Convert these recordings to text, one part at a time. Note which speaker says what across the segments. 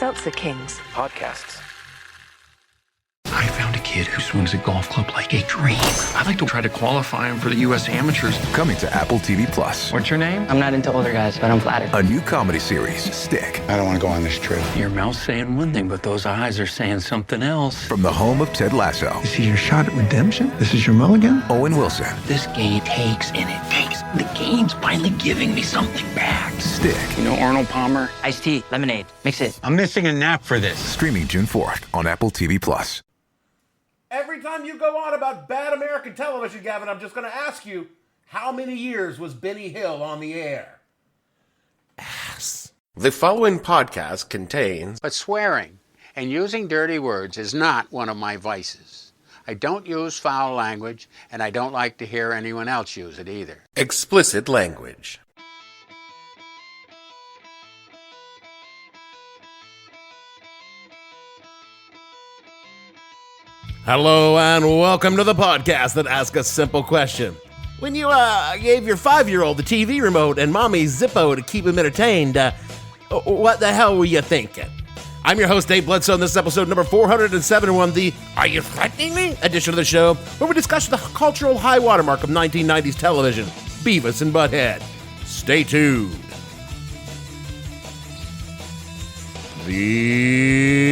Speaker 1: Seltzer Kings.
Speaker 2: Podcasts.
Speaker 3: I found a kid who swings a golf club like a dream. I'd like to try to qualify him for the U.S. Amateurs.
Speaker 4: Coming to Apple TV Plus.
Speaker 3: What's your name?
Speaker 5: I'm not into older guys, but I'm flattered.
Speaker 4: A new comedy series, Stick.
Speaker 6: I don't want to go on this trip.
Speaker 3: Your mouth's saying one thing, but those eyes are saying something else.
Speaker 4: From the home of Ted Lasso.
Speaker 6: This is your shot at redemption? This is your mulligan?
Speaker 4: Owen Wilson.
Speaker 3: This game takes and it takes. The game's finally giving me something back.
Speaker 4: Stick.
Speaker 3: You know Arnold Palmer?
Speaker 5: Iced tea, lemonade, mix it.
Speaker 6: I'm missing a nap for this.
Speaker 4: Streaming June 4th on Apple TV Plus.
Speaker 7: Every time you go on about bad American television, Gavin, I'm just going to ask you, how many years was Benny Hill on the air?
Speaker 2: Ass. The following podcast contains...
Speaker 8: But swearing and using dirty words is not one of my vices. I don't use foul language, and I don't like to hear anyone else use it either.
Speaker 2: explicit language.
Speaker 7: Hello and welcome to the podcast that asks a simple question. When you gave your 5-year-old the TV remote and mommy's Zippo to keep him entertained, what the hell were you thinking? I'm your host, Dave Bledsoe, and this is episode number 471, the Are You Threatening Me? edition of the show, where we discuss the cultural high watermark of 1990s television, Beavis and Butthead. Stay tuned. The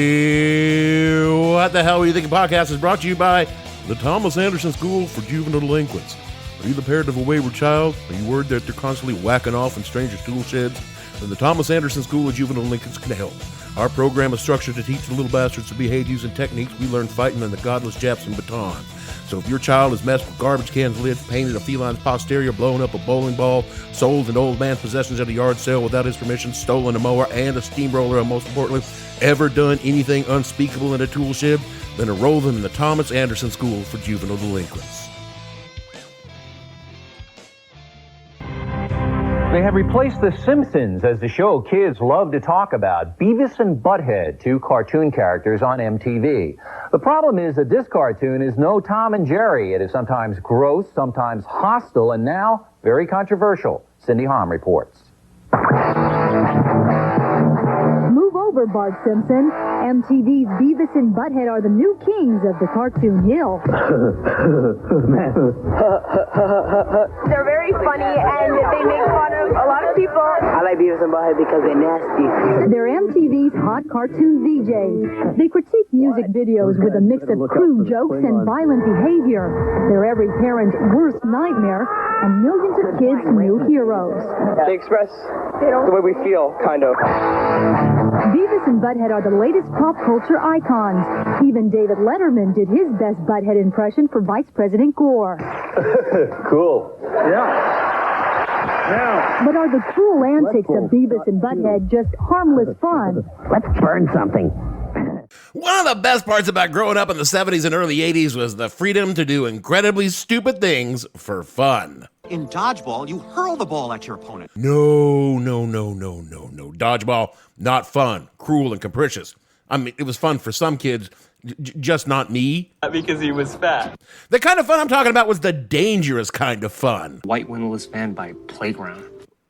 Speaker 7: What the Hell Were You Thinking podcast is brought to you by the Thomas Anderson School for Juvenile Delinquents. Are you the parent of a wayward child? Are you worried that they're constantly whacking off in strangers' tool sheds? Then the Thomas Anderson School of Juvenile Delinquents can help. Our program is structured to teach the little bastards to behave using techniques we learned fighting in the godless Japs baton. So if your child has messed with garbage cans lids, painted a feline's posterior, blown up a bowling ball, sold an old man's possessions at a yard sale without his permission, stolen a mower and a steamroller, and most importantly, ever done anything unspeakable in a tool shed, then enroll them in the Thomas Anderson School for Juvenile Delinquents.
Speaker 9: They have replaced The Simpsons as the show kids love to talk about. Beavis and Butthead, two cartoon characters on MTV. The problem is that this cartoon is no Tom and Jerry. It is sometimes gross, sometimes hostile, and now very controversial. Cindy Hom reports.
Speaker 10: Move over, Bart Simpson. MTV's Beavis and Butthead are the new kings of the cartoon hill.
Speaker 11: They're very funny and they make fun of a lot of people.
Speaker 12: I like Beavis and Butthead because they're nasty.
Speaker 10: They're MTV's hot cartoon VJs. They critique music videos with a mix of crude jokes and violent behavior. They're every parent's worst nightmare and millions of kids' new heroes.
Speaker 12: They express the way we feel, kind of.
Speaker 10: Beavis and Butthead are the latest pop culture icons. Even David Letterman did his best Butthead impression for Vice President Gore.
Speaker 9: Cool. Yeah.
Speaker 10: But are the cruel antics of Beavis and Butthead just harmless fun?
Speaker 12: Let's burn something.
Speaker 7: One of the best parts about growing up in the 70s and early 80s was the freedom to do incredibly stupid things for fun.
Speaker 13: In dodgeball, you hurl the ball at your opponent.
Speaker 7: No. Dodgeball, not fun, cruel and capricious. I mean, it was fun for some kids, just not me.
Speaker 12: Because he was fat.
Speaker 7: The kind of fun I'm talking about was the dangerous kind of fun.
Speaker 5: White windowless van by playground.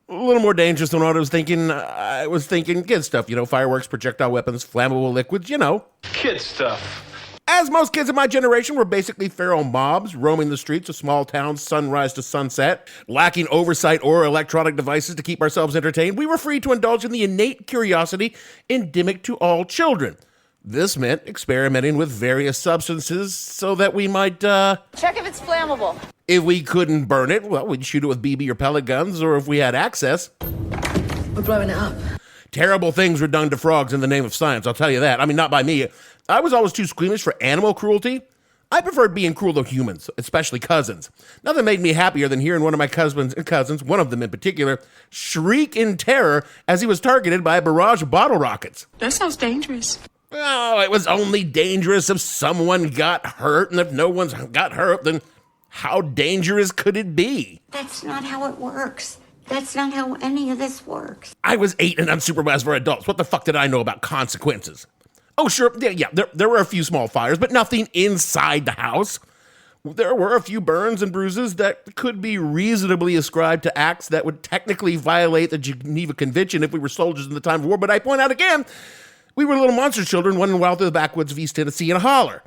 Speaker 7: A little more dangerous than what I was thinking. I was thinking kid stuff, fireworks, projectile weapons, flammable liquids,
Speaker 13: Kid stuff.
Speaker 7: As most kids of my generation were basically feral mobs roaming the streets of small towns sunrise to sunset, lacking oversight or electronic devices to keep ourselves entertained, we were free to indulge in the innate curiosity endemic to all children. This meant experimenting with various substances so that we might,
Speaker 11: Check if it's flammable.
Speaker 7: If we couldn't burn it, well, we'd shoot it with BB or pellet guns, or if we had access.
Speaker 1: We're blowing it up.
Speaker 7: Terrible things were done to frogs in the name of science, I'll tell you that. I mean, not by me. I was always too squeamish for animal cruelty. I preferred being cruel to humans, especially cousins. Nothing made me happier than hearing one of my cousins, one of them in particular, shriek in terror as he was targeted by a barrage of bottle rockets.
Speaker 1: That sounds dangerous.
Speaker 7: Oh, it was only dangerous if someone got hurt, and if no one's got hurt, then how dangerous could it be?
Speaker 14: That's not how it works. That's not how any of this works.
Speaker 7: I was 8 and unsupervised for adults. What the fuck did I know about consequences? Oh, sure, there were a few small fires, but nothing inside the house. There were a few burns and bruises that could be reasonably ascribed to acts that would technically violate the Geneva Convention if we were soldiers in the time of war. But I point out again, We were little monster children running wild through the backwoods of East Tennessee in a holler.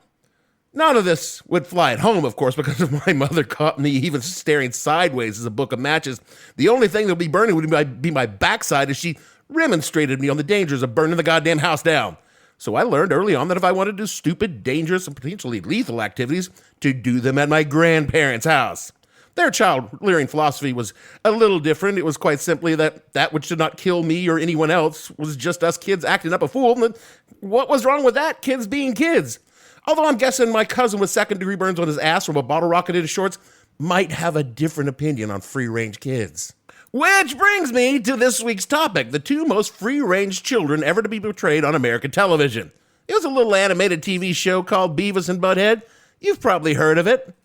Speaker 7: None of this would fly at home, of course, because if my mother caught me even staring sideways as a book of matches, the only thing that would be burning would be my backside as she remonstrated me on the dangers of burning the goddamn house down. So I learned early on that if I wanted to do stupid, dangerous, and potentially lethal activities, to do them at my grandparents' house. Their child-rearing philosophy was a little different. It was quite simply that which did not kill me or anyone else was just us kids acting up a fool. And what was wrong with that? Kids being kids. Although I'm guessing my cousin with second-degree burns on his ass from a bottle rocket in his shorts might have a different opinion on free-range kids. Which brings me to this week's topic, the two most free-range children ever to be portrayed on American television. It was a little animated TV show called Beavis and Butthead. You've probably heard of it.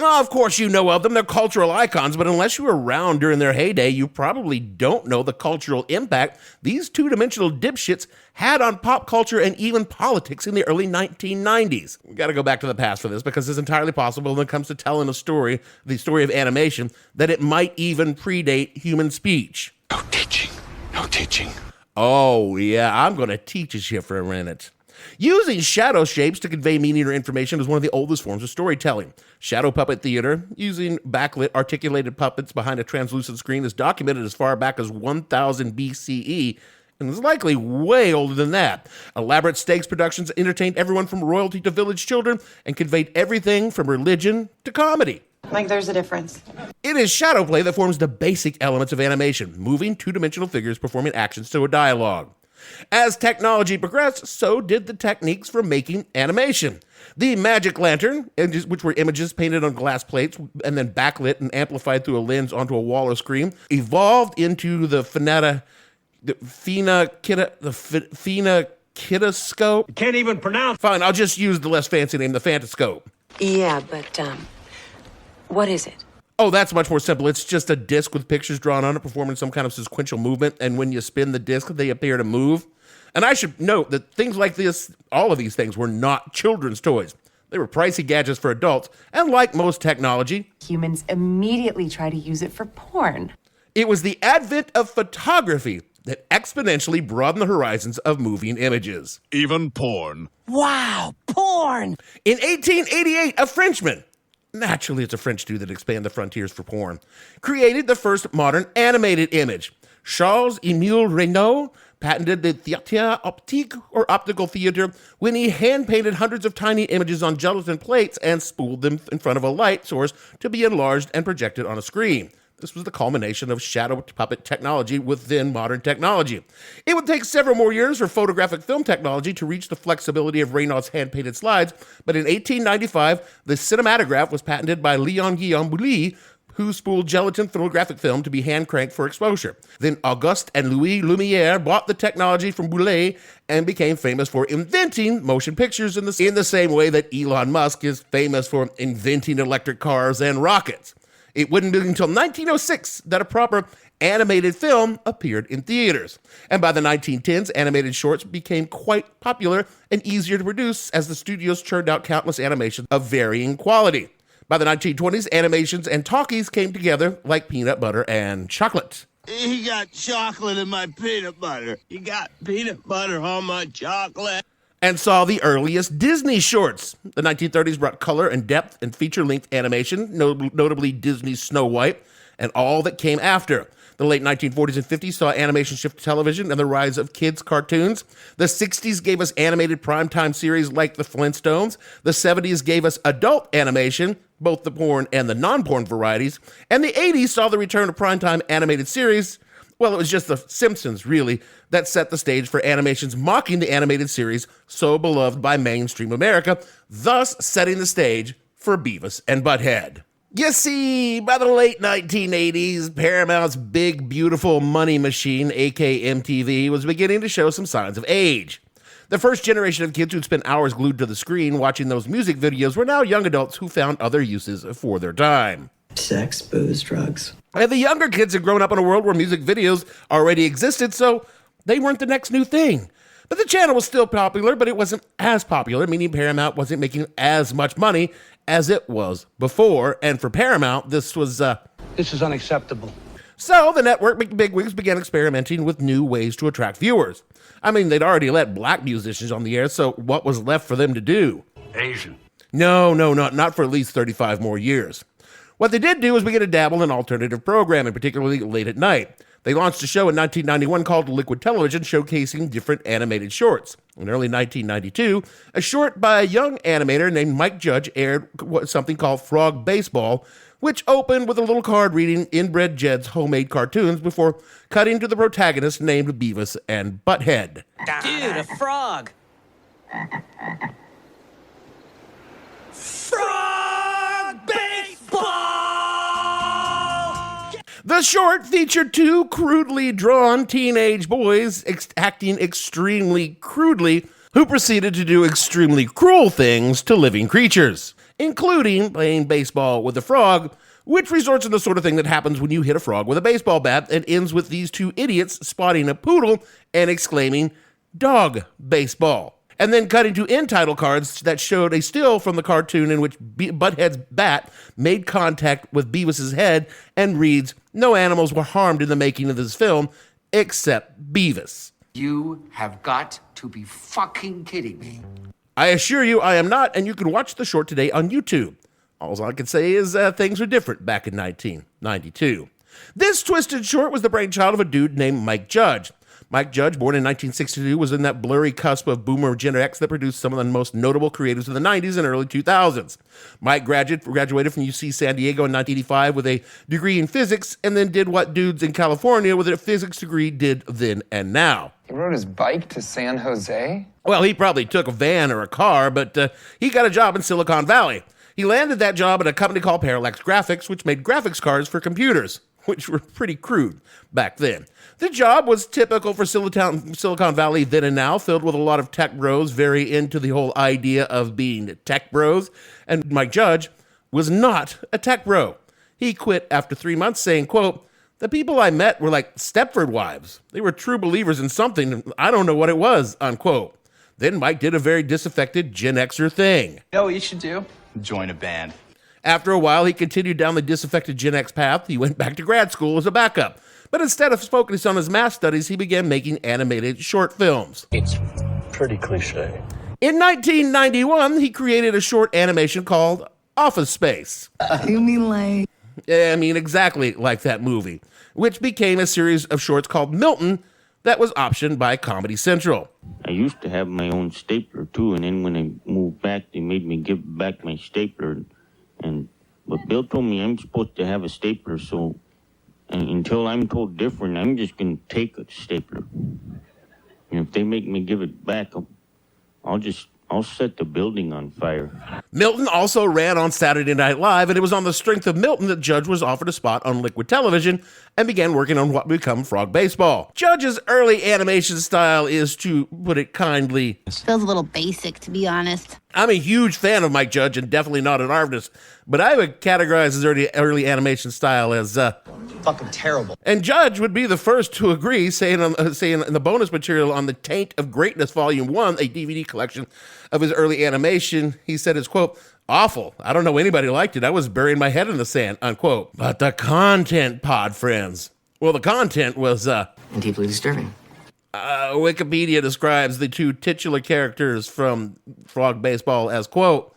Speaker 7: Oh, of course you know of them. They're cultural icons, but unless you were around during their heyday, you probably don't know the cultural impact these two-dimensional dipshits had on pop culture and even politics in the early 1990s. We got to go back to the past for this because it's entirely possible when it comes to telling a story, the story of animation, that it might even predate human speech.
Speaker 6: No teaching. No teaching.
Speaker 7: Oh, yeah, I'm going to teach you shit for a minute. Using shadow shapes to convey meaning or information is one of the oldest forms of storytelling. Shadow puppet theater, using backlit articulated puppets behind a translucent screen, is documented as far back as 1000 BCE, and is likely way older than that. Elaborate stage productions entertained everyone from royalty to village children and conveyed everything from religion to comedy.
Speaker 1: Like there's a difference.
Speaker 7: It is shadow play that forms the basic elements of animation, moving two-dimensional figures performing actions to a dialogue. As technology progressed, so did the techniques for making animation. The magic lantern, which were images painted on glass plates and then backlit and amplified through a lens onto a wall or screen, evolved into the phenakidoscope.
Speaker 6: Can't even pronounce.
Speaker 7: Fine, I'll just use the less fancy name, the phantoscope.
Speaker 1: Yeah, but, what is it?
Speaker 7: Oh, that's much more simple. It's just a disc with pictures drawn on it performing some kind of sequential movement, and when you spin the disc, they appear to move. And I should note that things like this, all of these things, were not children's toys. They were pricey gadgets for adults, and like most technology,
Speaker 1: Humans immediately try to use it for porn.
Speaker 7: it was the advent of photography that exponentially broadened the horizons of moving images.
Speaker 15: Even porn.
Speaker 1: Wow, porn!
Speaker 7: In 1888, a Frenchman, naturally it's a French dude that expanded the frontiers for porn, created the first modern animated image. Charles-Émile Reynaud patented the théâtre optique, or optical theater, when he hand-painted hundreds of tiny images on gelatin plates and spooled them in front of a light source to be enlarged and projected on a screen. This was the culmination of shadow puppet technology within modern technology. It would take several more years for photographic film technology to reach the flexibility of Reynaud's hand-painted slides, but in 1895, the cinematograph was patented by Léon-Guillaume Bouilly, who spooled gelatin photographic film to be hand-cranked for exposure. Then Auguste and Louis Lumière bought the technology from Bouilly and became famous for inventing motion pictures in the same way that Elon Musk is famous for inventing electric cars and rockets. It wouldn't be until 1906 that a proper animated film appeared in theaters. And by the 1910s, animated shorts became quite popular and easier to produce as the studios churned out countless animations of varying quality. By the 1920s, animations and talkies came together like peanut butter and chocolate.
Speaker 16: He got chocolate in my peanut butter. You got peanut butter on my chocolate.
Speaker 7: And saw the earliest Disney shorts. The 1930s brought color and depth and feature-length animation, notably Disney's Snow White, and all that came after. The late 1940s and 50s saw animation shift to television and the rise of kids' cartoons. The 60s gave us animated primetime series like The Flintstones. The 70s gave us adult animation, both the porn and the non-porn varieties. And the 80s saw the return of primetime animated series. Well, it was just The Simpsons, really, that set the stage for animations mocking the animated series so beloved by mainstream America, thus setting the stage for Beavis and Butthead. You see, by the late 1980s, Paramount's big, beautiful money machine, aka MTV, was beginning to show some signs of age. The first generation of kids who'd spent hours glued to the screen watching those music videos were now young adults who found other uses for their time.
Speaker 17: Sex, booze, drugs.
Speaker 7: And the younger kids had grown up in a world where music videos already existed, so they weren't the next new thing. But the channel was still popular, but it wasn't as popular, meaning Paramount wasn't making as much money as it was before. And for Paramount, this is unacceptable. So the network bigwigs began experimenting with new ways to attract viewers. I mean, they'd already let black musicians on the air, so what was left for them to do?
Speaker 6: Asian.
Speaker 7: No, not for at least 35 more years. What they did do was begin to dabble in alternative programming, particularly late at night. They launched a show in 1991 called Liquid Television, showcasing different animated shorts. In early 1992, a short by a young animator named Mike Judge aired something called Frog Baseball, which opened with a little card reading Inbred Jed's homemade cartoons before cutting to the protagonist named Beavis and Butthead.
Speaker 5: Dude, a frog. Frog baseball!
Speaker 7: The short featured two crudely drawn teenage boys acting extremely crudely, who proceeded to do extremely cruel things to living creatures, including playing baseball with a frog, which resorts to the sort of thing that happens when you hit a frog with a baseball bat and ends with these two idiots spotting a poodle and exclaiming, "Dog baseball." And then cutting to end title cards that showed a still from the cartoon in which Butthead's bat made contact with Beavis's head and reads, "No animals were harmed in the making of this film, except Beavis."
Speaker 15: You have got to be fucking kidding me.
Speaker 7: I assure you I am not, and you can watch the short today on YouTube. All I can say is things were different back in 1992. This twisted short was the brainchild of a dude named Mike Judge. Mike Judge, born in 1962, was in that blurry cusp of Boomer Gen X that produced some of the most notable creatives of the 90s and early 2000s. Mike graduated from UC San Diego in 1985 with a degree in physics, and then did what dudes in California with a physics degree did then and now.
Speaker 18: He rode his bike to San Jose?
Speaker 7: Well, he probably took a van or a car, but he got a job in Silicon Valley. He landed that job at a company called Parallax Graphics, which made graphics cards for computers, which were pretty crude back then. The job was typical for Silicon Valley then and now, filled with a lot of tech bros very into the whole idea of being tech bros, and Mike Judge was not a tech bro. He quit after 3 months saying, quote, "The people I met were like Stepford wives. They were true believers in something, I don't know what it was," unquote. Then Mike did a very disaffected Gen Xer thing.
Speaker 19: You know what you should do? Join a band.
Speaker 7: After a while, he continued down the disaffected Gen X path. He went back to grad school as a backup. But instead of focusing on his math studies, he began making animated short films.
Speaker 6: It's pretty cliche.
Speaker 7: In 1991, he created a short animation called Office Space.
Speaker 17: You mean like...
Speaker 7: Yeah, I mean exactly like that movie, which became a series of shorts called Milton that was optioned by Comedy Central.
Speaker 20: I used to have my own stapler too, and then when I moved back, they made me give back my stapler. But Bill told me I'm supposed to have a stapler, so until I'm told different, I'm just going to take a stapler. And if they make me give it back, I'll set the building on fire.
Speaker 7: Milton also ran on Saturday Night Live, and it was on the strength of Milton that Judge was offered a spot on Liquid Television and began working on what would become Frog Baseball. Judge's early animation style is, to put it kindly,
Speaker 21: feels a little basic, to be honest.
Speaker 7: I'm a huge fan of Mike Judge and definitely not an artist, but I would categorize his early animation style as
Speaker 19: fucking terrible.
Speaker 7: And Judge would be the first to agree, saying in the bonus material on the Taint of Greatness Volume 1, a DVD collection of his early animation, he said his quote, "Awful. I don't know anybody liked it. I was burying my head in the sand," unquote. But the content, pod friends. Well, the content was
Speaker 5: and deeply disturbing.
Speaker 7: Wikipedia describes the two titular characters from Frog Baseball as, quote,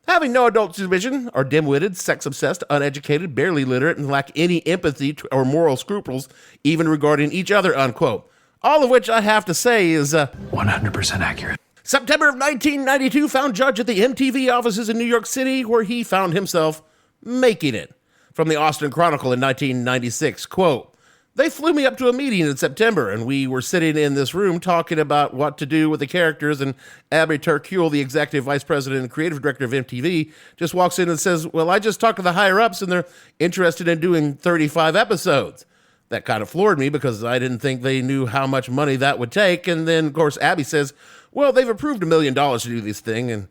Speaker 7: "Having no adult supervision, are dim-witted, sex-obsessed, uneducated, barely literate, and lack any empathy or moral scruples, even regarding each other," unquote. All of which I have to say is
Speaker 3: 100% accurate.
Speaker 7: September of 1992 found Judge at the MTV offices in New York City, where he found himself making it. From the Austin Chronicle in 1996, quote, "They flew me up to a meeting in September, and we were sitting in this room talking about what to do with the characters, and Abby Turcule, the executive vice president and creative director of MTV, just walks in and says, 'Well, I just talked to the higher-ups, and they're interested in doing 35 episodes.' That kind of floored me because I didn't think they knew how much money that would take. And then, of course, Abby says, 'Well, they've approved $1 million to do this thing.' And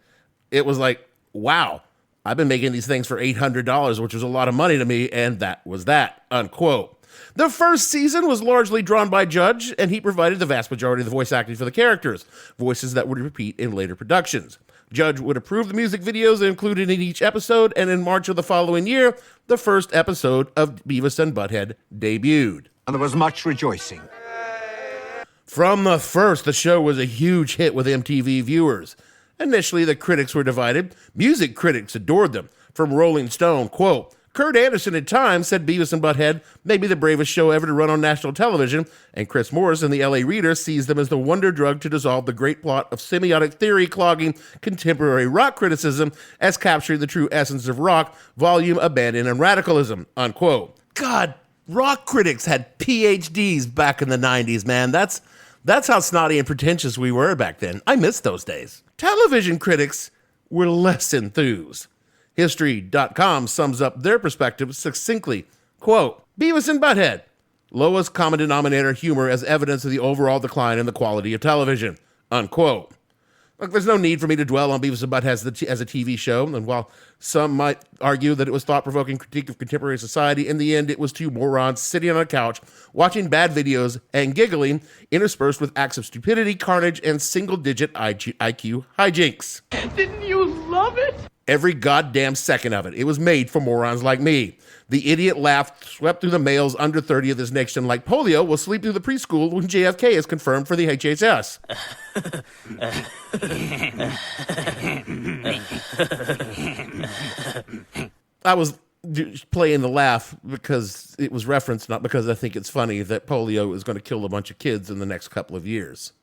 Speaker 7: it was like, wow, I've been making these things for $800, which was a lot of money to me, and that was that," unquote. The first season was largely drawn by Judge, and he provided the vast majority of the voice acting for the characters, voices that would repeat in later productions. Judge would approve the music videos included in each episode, and in March of the following year, the first episode of Beavis and Butthead debuted.
Speaker 4: And there was much rejoicing.
Speaker 7: From the first, the show was a huge hit with MTV viewers. Initially, the critics were divided. Music critics adored them. From Rolling Stone, quote, Kurt Anderson at times said Beavis and Butthead may be the bravest show ever to run on national television, and Chris Morris in the LA Reader sees them as the wonder drug to dissolve the great plot of semiotic theory clogging contemporary rock criticism as capturing the true essence of rock, volume, abandon, and radicalism, unquote. God, rock critics had PhDs back in the 90s, man. That's how snotty and pretentious we were back then. I miss those days. Television critics were less enthused. History.com sums up their perspective succinctly. Quote, Beavis and Butthead, lowest common denominator humor as evidence of the overall decline in the quality of television, unquote. Look, there's no need for me to dwell on Beavis and Butthead as a TV show, and while some might argue that it was thought-provoking critique of contemporary society, in the end it was two morons sitting on a couch, watching bad videos and giggling, interspersed with acts of stupidity, carnage, and single-digit IQ hijinks.
Speaker 22: Didn't you love it?
Speaker 7: Every goddamn second of it. It was made for morons like me. The idiot laugh swept through the males under 30 of this nation like polio will sleep through the preschool when JFK is confirmed for the HHS. I was playing the laugh because it was referenced, not because I think it's funny that polio is going to kill a bunch of kids in the next couple of years.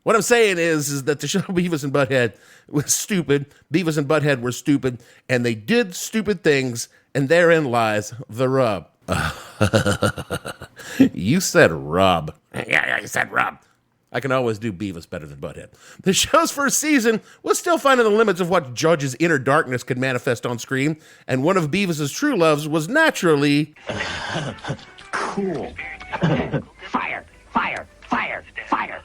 Speaker 7: What I'm saying is that the show Beavis and Butthead was stupid. Beavis and Butthead were stupid, and they did stupid things, and therein lies the rub. You said rub. Yeah, you said rub. I can always do Beavis better than Butthead. The show's first season was still finding the limits of what Judge's inner darkness could manifest on screen, and one of Beavis's true loves was naturally...
Speaker 22: Cool. Fire, fire, fire, fire.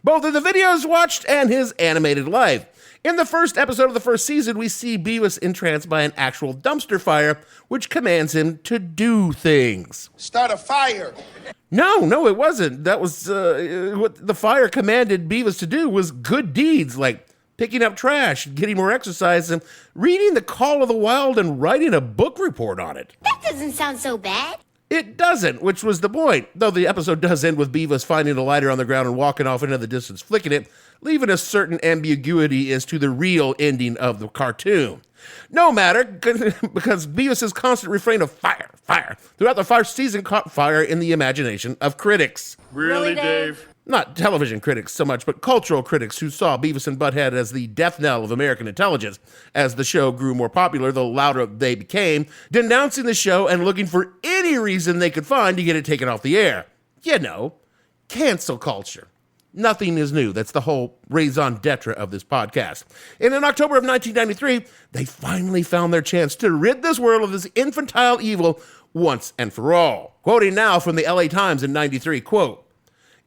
Speaker 7: Both of the videos watched and his animated life. In the first episode of the first season, we see Beavis entranced by an actual dumpster fire, which commands him to do things.
Speaker 16: Start a fire.
Speaker 7: No, it wasn't. That was what the fire commanded Beavis to do was good deeds, like picking up trash, getting more exercise, and reading The Call of the Wild and writing a book report on it.
Speaker 14: That doesn't sound so bad.
Speaker 7: It doesn't, which was the point, though the episode does end with Beavis finding a lighter on the ground and walking off into the distance, flicking it, leaving a certain ambiguity as to the real ending of the cartoon. No matter, because Beavis' constant refrain of fire, fire, throughout the first season caught fire in the imagination of critics.
Speaker 22: Really, Dave?
Speaker 7: Not television critics so much, but cultural critics who saw Beavis and Butthead as the death knell of American intelligence. As the show grew more popular, the louder they became, denouncing the show and looking for any reason they could find to get it taken off the air. You know, cancel culture. Nothing is new. That's the whole raison d'etre of this podcast. And in October of 1993, they finally found their chance to rid this world of this infantile evil once and for all. Quoting now from the LA Times in 93, quote,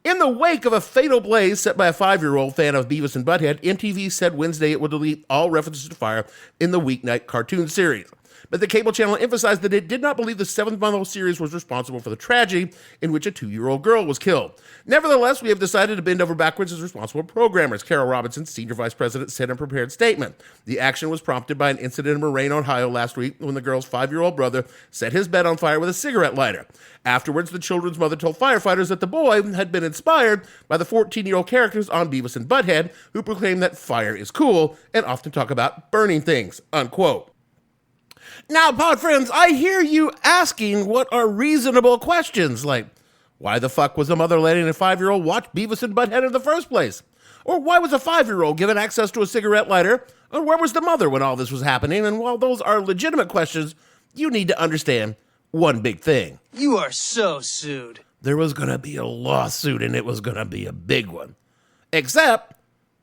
Speaker 7: in the wake of a fatal blaze set by a 5-year-old fan of Beavis and Butthead, MTV said Wednesday it would delete all references to fire in the weeknight cartoon series. But the cable channel emphasized that it did not believe the 7th bunghole series was responsible for the tragedy in which a 2-year-old girl was killed. Nevertheless, we have decided to bend over backwards as responsible programmers, Carol Robinson, senior vice president, said in a prepared statement. The action was prompted by an incident in Moraine, Ohio last week when the girl's 5-year-old brother set his bed on fire with a cigarette lighter. Afterwards, the children's mother told firefighters that the boy had been inspired by the 14-year-old characters on Beavis and Butthead, who proclaim that fire is cool and often talk about burning things, unquote. Now, pod friends, I hear you asking what are reasonable questions, like, why the fuck was a mother letting a 5-year-old watch Beavis and Butthead in the first place? Or why was a 5-year-old given access to a cigarette lighter? Or where was the mother when all this was happening? And while those are legitimate questions, you need to understand one big thing.
Speaker 22: You are so sued.
Speaker 7: There was going to be a lawsuit, and it was going to be a big one. Except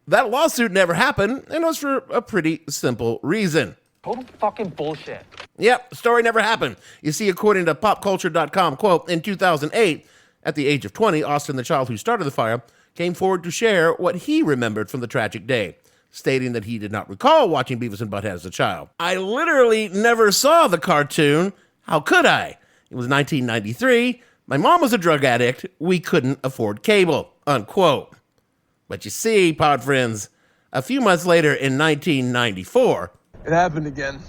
Speaker 7: that lawsuit never happened, and it was for a pretty simple reason.
Speaker 12: Total fucking bullshit.
Speaker 7: Yep, story never happened. You see, according to popculture.com, quote, in 2008, at the age of 20, Austin, the child who started the fire, came forward to share what he remembered from the tragic day, stating that he did not recall watching Beavis and Butthead as a child. I literally never saw the cartoon. How could I? It was 1993. My mom was a drug addict. We couldn't afford cable, unquote. But you see, pod friends, a few months later in 1994,
Speaker 12: It happened again.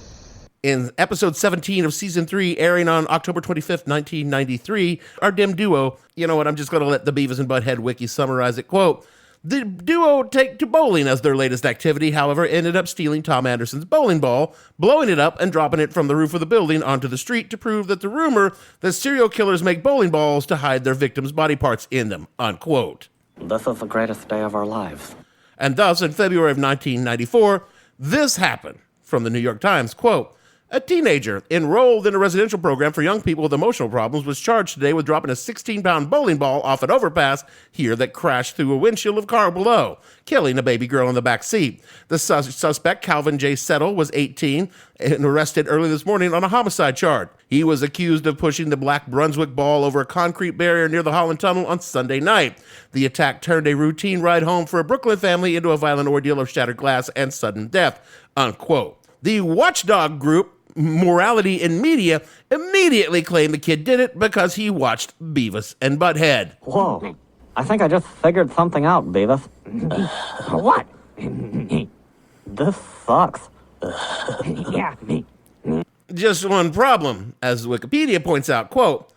Speaker 7: in episode 17 of season 3, airing on October 25th, 1993, our dim duo, you know what, I'm just going to let the Beavis and Butthead wiki summarize it, quote, the duo take to bowling as their latest activity, however, ended up stealing Tom Anderson's bowling ball, blowing it up and dropping it from the roof of the building onto the street to prove that the rumor that serial killers make bowling balls to hide their victims' body parts in them, unquote.
Speaker 4: This is the greatest day of our lives.
Speaker 7: And thus, in February of 1994, this happened from the New York Times, quote, a teenager enrolled in a residential program for young people with emotional problems was charged today with dropping a 16-pound bowling ball off an overpass here that crashed through a windshield of a car below, killing a baby girl in the back seat. The suspect, Calvin J. Settle, was 18 and arrested early this morning on a homicide charge. He was accused of pushing the Black Brunswick ball over a concrete barrier near the Holland Tunnel on Sunday night. The attack turned a routine ride home for a Brooklyn family into a violent ordeal of shattered glass and sudden death, unquote. The watchdog group Morality in Media immediately claimed the kid did it because he watched Beavis and Butthead.
Speaker 4: Whoa. I think I just figured something out, Beavis. What? This sucks. Yeah.
Speaker 7: Just one problem, as Wikipedia points out, quote,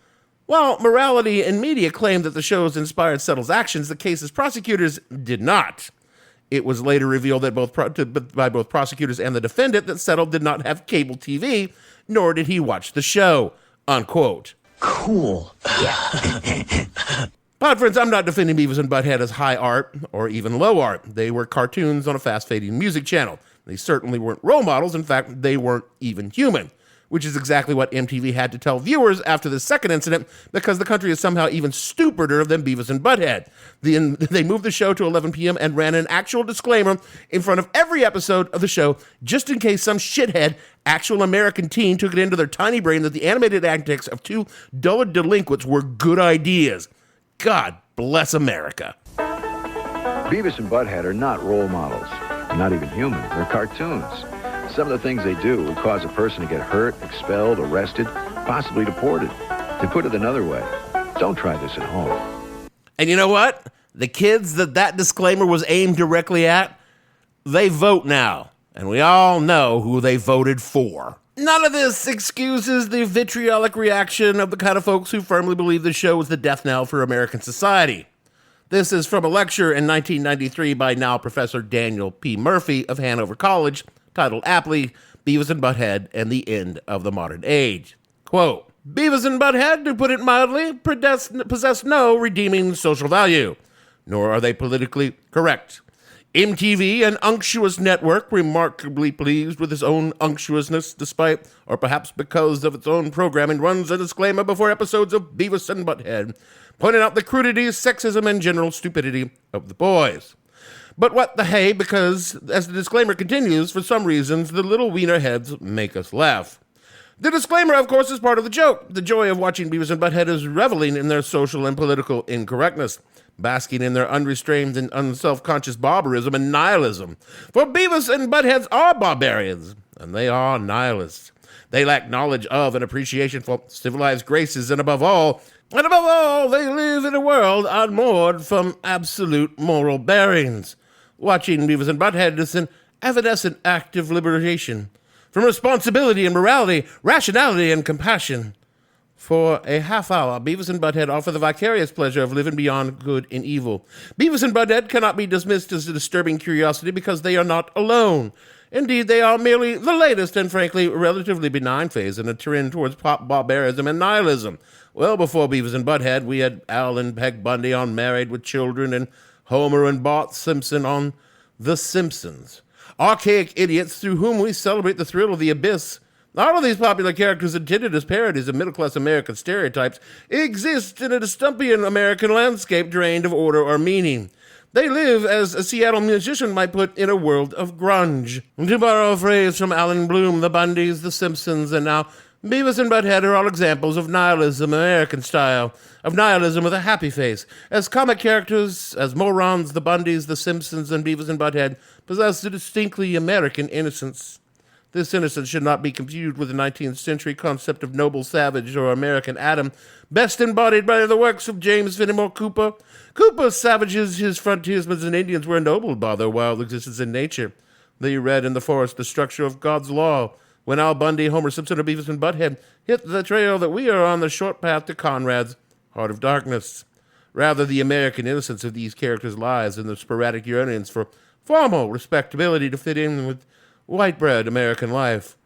Speaker 7: while Morality in Media claimed that the shows inspired Settle's actions, the case's prosecutors did not. It was later revealed that by both prosecutors and the defendant that Settle did not have cable TV, nor did he watch the show, unquote.
Speaker 19: Cool.
Speaker 7: Pod friends, I'm not defending Beavis and Butthead as high art or even low art. They were cartoons on a fast-fading music channel. They certainly weren't role models. In fact, they weren't even human, which is exactly what MTV had to tell viewers after the second incident because the country is somehow even stupider than Beavis and Butthead. They moved the show to 11 p.m. and ran an actual disclaimer in front of every episode of the show just in case some shithead actual American teen took it into their tiny brain that the animated antics of two dullard delinquents were good ideas. God bless America.
Speaker 8: Beavis and Butthead are not role models. They're not even human. They're cartoons. Some of the things they do would cause a person to get hurt, expelled, arrested, possibly deported. To put it another way, don't try this at home.
Speaker 7: And you know what? The kids that disclaimer was aimed directly at, they vote now. And we all know who they voted for. None of this excuses the vitriolic reaction of the kind of folks who firmly believe the show is the death knell for American society. This is from a lecture in 1993 by now Professor Daniel P. Murphy of Hanover College, titled aptly, Beavis and Butthead and the End of the Modern Age. Quote, Beavis and Butthead, to put it mildly, possess no redeeming social value, nor are they politically correct. MTV, an unctuous network, remarkably pleased with its own unctuousness, despite, or perhaps because of its own programming, runs a disclaimer before episodes of Beavis and Butthead, pointing out the crudity, sexism, and general stupidity of the boys. But what the hey, because, as the disclaimer continues, for some reasons, the little wiener heads make us laugh. The disclaimer, of course, is part of the joke. The joy of watching Beavis and Butthead is reveling in their social and political incorrectness, basking in their unrestrained and unself-conscious barbarism and nihilism. For Beavis and Buttheads are barbarians, and they are nihilists. They lack knowledge of and appreciation for civilized graces, and above all, they live in a world unmoored from absolute moral bearings. Watching Beavis and Butthead is an evanescent act of liberation from responsibility and morality, rationality and compassion. For a half hour, Beavis and Butthead offer the vicarious pleasure of living beyond good and evil. Beavis and Butthead cannot be dismissed as a disturbing curiosity because they are not alone. Indeed, they are merely the latest and, frankly, relatively benign phase in a trend towards pop barbarism and nihilism. Well before Beavis and Butthead, we had Al and Peg Bundy on Married with Children and Homer and Bart Simpson on The Simpsons. Archaic idiots through whom we celebrate the thrill of the abyss. All of these popular characters intended as parodies of middle-class American stereotypes exist in a dystopian American landscape drained of order or meaning. They live, as a Seattle musician might put, in a world of grunge. To borrow a phrase from Alan Bloom, the Bundys, the Simpsons, and now Beavis and Butthead are all examples of nihilism, American style, of nihilism with a happy face. As comic characters, as morons, the Bundys, the Simpsons, and Beavis and Butthead possess a distinctly American innocence. This innocence should not be confused with the 19th century concept of noble savage or American Adam, best embodied by the works of James Fenimore Cooper. Cooper's savages, his frontiersmen and Indians were ennobled by their wild existence in nature. They read in the forest the structure of God's law. When Al Bundy, Homer Simpson, or Beavis and Butthead hit the trail that we are on the short path to Conrad's heart of darkness. Rather, the American innocence of these characters lies in the sporadic yearnings for formal respectability to fit in with white-bread American life.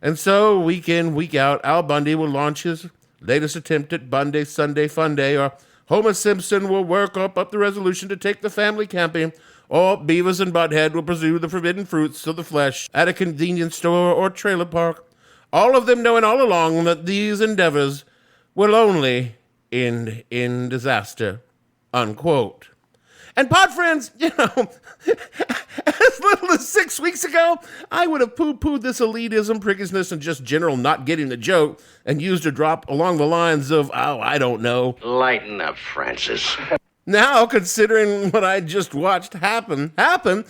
Speaker 7: And so, week in, week out, Al Bundy will launch his latest attempt at Bundy Sunday Fun Day, or Homer Simpson will work up the resolution to take the family camping, or Beavis and Butthead will pursue the forbidden fruits of the flesh at a convenience store or trailer park, all of them knowing all along that these endeavors will only end in disaster, unquote. And pod friends, as little as 6 weeks ago, I would have poo-pooed this elitism, prickishness, and just general not getting the joke, and used a drop along the lines of, oh, I don't know.
Speaker 2: Lighten up, Francis.
Speaker 7: Now, considering what I just watched happen, I'm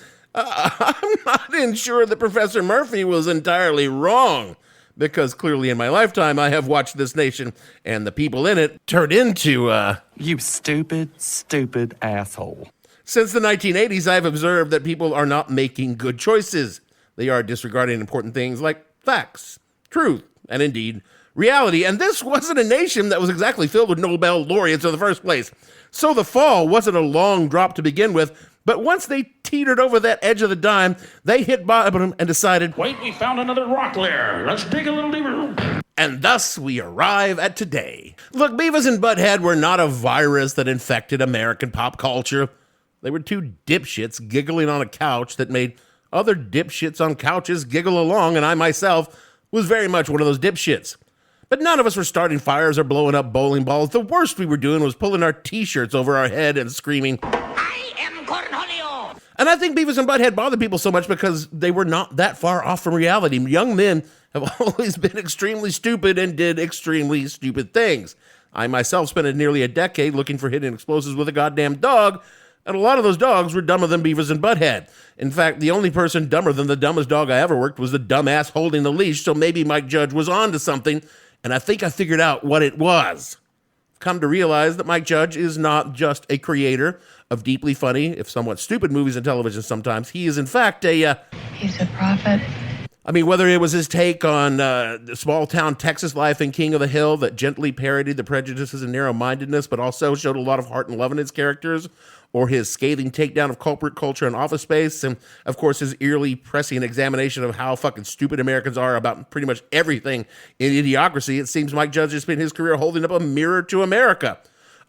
Speaker 7: not even sure that Professor Murphy was entirely wrong. Because clearly in my lifetime, I have watched this nation and the people in it turn into,
Speaker 9: You stupid, stupid asshole.
Speaker 7: Since the 1980s, I've observed that people are not making good choices. They are disregarding important things like facts, truth, and indeed, reality. And this wasn't a nation that was exactly filled with Nobel laureates in the first place. So the fall wasn't a long drop to begin with. But once they teetered over that edge of the dime, they hit bottom and decided,
Speaker 23: wait, we found another rock there. Let's dig a little deeper.
Speaker 7: And thus we arrive at today. Look, Beavis and Butthead were not a virus that infected American pop culture. They were two dipshits giggling on a couch that made other dipshits on couches giggle along, and I myself was very much one of those dipshits. But none of us were starting fires or blowing up bowling balls. The worst we were doing was pulling our t-shirts over our head and screaming, and I think Beavis and Butthead bothered people so much because they were not that far off from reality. Young men have always been extremely stupid and did extremely stupid things. I myself spent nearly a decade looking for hidden explosives with a goddamn dog, and a lot of those dogs were dumber than Beavis and Butthead. In fact, the only person dumber than the dumbest dog I ever worked was the dumbass holding the leash, so maybe Mike Judge was on to something, and I think I figured out what it was. I've come to realize that Mike Judge is not just a creator of deeply funny, if somewhat stupid movies and television sometimes. He is, in fact, he's
Speaker 24: a prophet.
Speaker 7: I mean, whether it was his take on small-town Texas life in King of the Hill that gently parodied the prejudices and narrow-mindedness, but also showed a lot of heart and love in his characters, or his scathing takedown of corporate culture and Office Space, and, of course, his eerily pressing examination of how fucking stupid Americans are about pretty much everything in Idiocracy, it seems Mike Judge has spent his career holding up a mirror to America.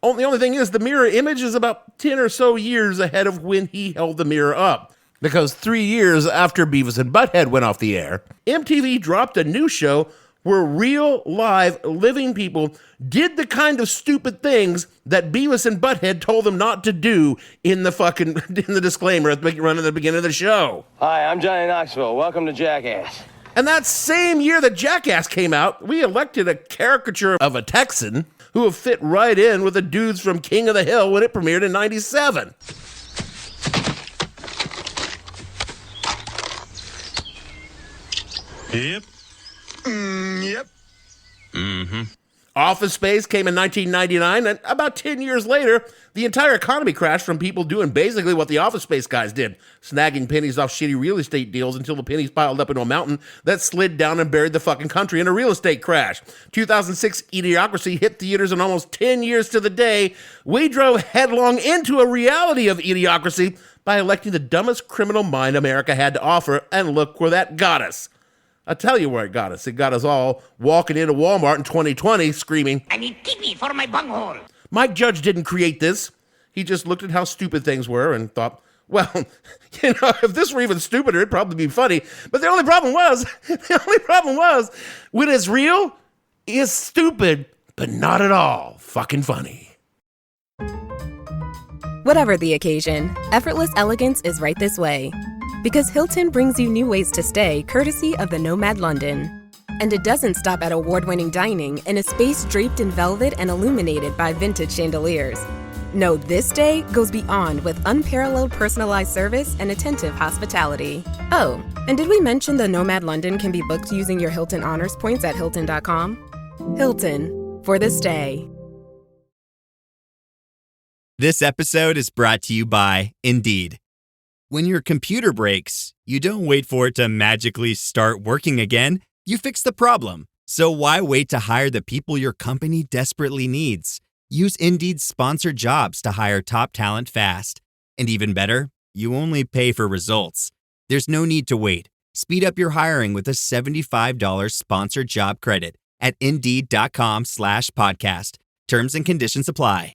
Speaker 7: The only thing is, the mirror image is about 10 or so years ahead of when he held the mirror up. Because 3 years after Beavis and Butthead went off the air, MTV dropped a new show where real, live, living people did the kind of stupid things that Beavis and Butthead told them not to do in the disclaimer at the beginning of the show.
Speaker 25: Hi, I'm Johnny Knoxville. Welcome to Jackass.
Speaker 7: And that same year that Jackass came out, we elected a caricature of a Texan who would fit right in with the dudes from King of the Hill when it premiered in 97.
Speaker 16: Yep. Yep.
Speaker 7: Mm-hmm. Office Space came in 1999, and about 10 years later, the entire economy crashed from people doing basically what the Office Space guys did, snagging pennies off shitty real estate deals until the pennies piled up into a mountain that slid down and buried the fucking country in a real estate crash. 2006 Idiocracy hit theaters in almost 10 years to the day. We drove headlong into a reality of Idiocracy by electing the dumbest criminal mind America had to offer, and look where that got us. I'll tell you where it got us. It got us all walking into Walmart in 2020 screaming,
Speaker 2: I need TV for my bunghole.
Speaker 7: Mike Judge didn't create this. He just looked at how stupid things were and thought, well, if this were even stupider, it'd probably be funny. But the only problem was, when it's real, it's stupid, but not at all fucking funny.
Speaker 26: Whatever the occasion, effortless elegance is right this way. Because Hilton brings you new ways to stay courtesy of the Nomad London. And it doesn't stop at award-winning dining in a space draped in velvet and illuminated by vintage chandeliers. know this day goes beyond with unparalleled personalized service and attentive hospitality. Oh, and did we mention the Nomad London can be booked using your Hilton Honors points at Hilton.com? Hilton, for this day.
Speaker 1: This episode is brought to you by Indeed. When your computer breaks, you don't wait for it to magically start working again. You fix the problem. So why wait to hire the people your company desperately needs? Use Indeed's sponsored jobs to hire top talent fast. And even better, you only pay for results. There's no need to wait. Speed up your hiring with a $75 sponsored job credit at Indeed.com/podcast. Terms and conditions apply.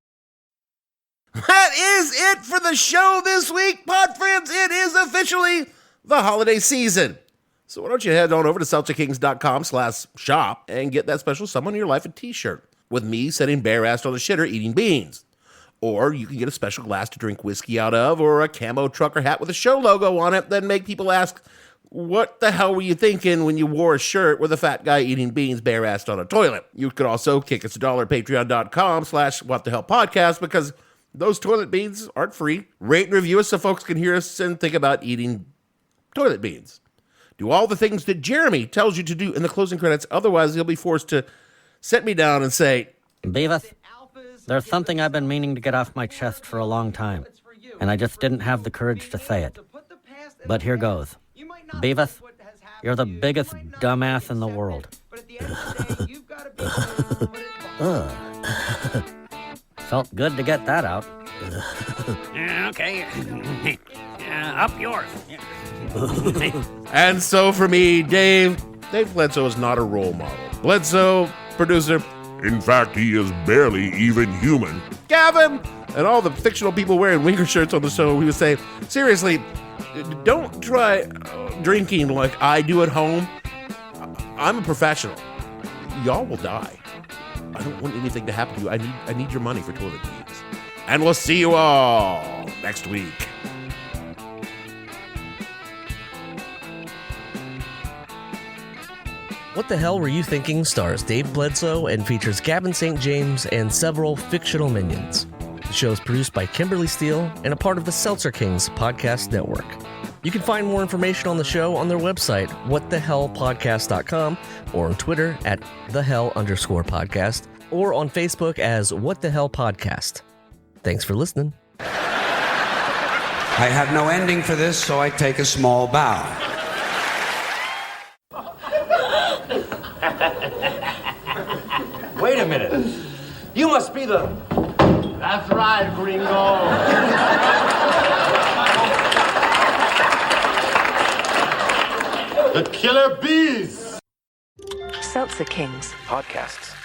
Speaker 7: That is it for the show this week, pod friends. It is officially the holiday season. So why don't you head on over to seltzerkings.com/shop and get that special Someone in Your Life a t-shirt with me sitting bare-assed on the shitter eating beans. Or you can get a special glass to drink whiskey out of, or a camo trucker hat with a show logo on it that make people ask, what the hell were you thinking when you wore a shirt with a fat guy eating beans bare-assed on a toilet? You could also kick us $1 at patreon.com/whatthehellpodcast, because those toilet beans aren't free. Rate and review us so folks can hear us and think about eating toilet beans. Do all the things that Jeremy tells you to do in the closing credits, otherwise he'll be forced to set me down and say,
Speaker 4: Beavis, there's something I've been meaning to get off my chest for a long time, and I just didn't have the courage to say it. But here goes. Beavis, you're the biggest dumbass in the world. Felt good to get that out.
Speaker 2: Okay. Up yours.
Speaker 7: And so for me, Dave Bledsoe is not a role model. Bledsoe, producer.
Speaker 23: In fact, he is barely even human.
Speaker 7: Gavin, and all the fictional people wearing winger shirts on the show, we would say, seriously, don't try drinking like I do at home. I'm a professional. Y'all will die. I don't want anything to happen to you. I need your money for toilet beans. And we'll see you all next week.
Speaker 10: What the Hell Were You Thinking stars Dave Bledsoe and features Gavin St. James and several fictional minions. The show is produced by Kimberly Steele and a part of the Seltzer Kings podcast network. You can find more information on the show on their website, whatthehellpodcast.com, or on Twitter at @thehell_podcast, or on Facebook as What the Hell Podcast. Thanks for listening.
Speaker 11: I have no ending for this, so I take a small bow.
Speaker 19: Wait a minute. You must be the...
Speaker 16: That's right, gringo.
Speaker 19: the killer bees.
Speaker 13: Seltzer Kings
Speaker 19: Podcasts.